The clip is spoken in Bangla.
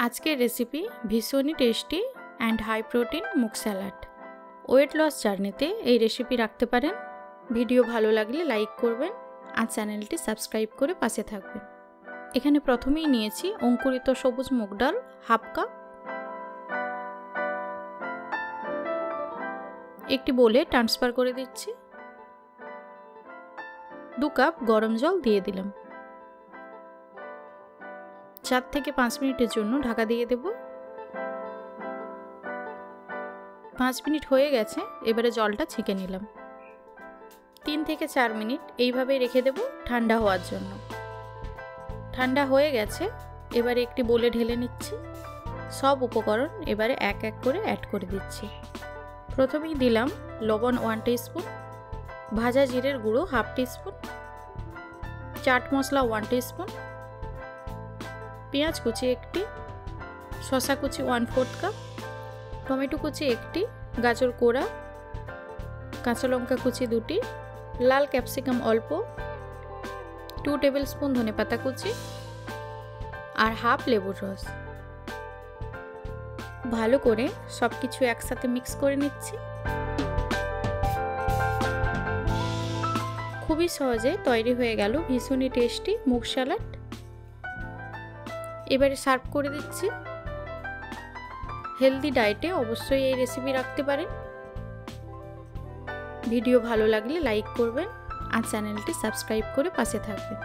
আজকের রেসিপি ভীষণই টেস্টি অ্যান্ড হাই প্রোটিন মুগ স্যালাড। ওয়েট লস জার্নিতে এই রেসিপি রাখতে পারেন। ভিডিও ভালো লাগলে লাইক করবেন আর চ্যানেলটি সাবস্ক্রাইব করে পাশে থাকবেন। এখানে প্রথমেই নিয়েছি অঙ্কুরিত সবুজ মুগ ডাল হাফ কাপ। একটি বোলে ট্রান্সফার করে দিচ্ছি। 2 কাপ গরম জল দিয়ে দিলাম। 4 থেকে 5 মিনিটের জন্য ঢাকা দিয়ে দেব। 5 মিনিট হয়ে গেছে, এবারে জলটা ছেঁকে নিলাম। 3 থেকে 4 মিনিট এইভাবে রেখে দেব ঠান্ডা হওয়ার জন্য। ঠান্ডা হয়ে গেছে, এবারে একটি বোলে ঢেলে নিচ্ছি। সব উপকরণ এবারে এক এক করে অ্যাড করে দিচ্ছি। প্রথমেই দিলাম লবণ 1 টিস্পুন, ভাজা জিরের গুঁড়ো half teaspoon, chaat masala 1 teaspoon, পেঁয়াজ কুচি একটি, শসা কুচি 1/4 কাপ, টমেটো কুচি একটি, গাজর কোড়া, কাঁচা লঙ্কা কুচি 2টি, লাল ক্যাপসিকাম অল্প, 2 টেবিল স্পুন ধনেপাতা কুচি আর হাফ লেবুর রস। ভালো করে সব কিছু একসাথে মিক্স করে নিচ্ছি। খুবই সহজে তৈরি হয়ে গেল ভীষণই টেস্টি মুগ স্যালাড। এবারে সার্ভ করে দিচ্ছি। হেলদি ডায়েটে অবশ্যই এই রেসিপি রাখতে পারেন। ভিডিও ভালো লাগলে লাইক করবেন আর চ্যানেলটি সাবস্ক্রাইব করে পাশে থাকবেন।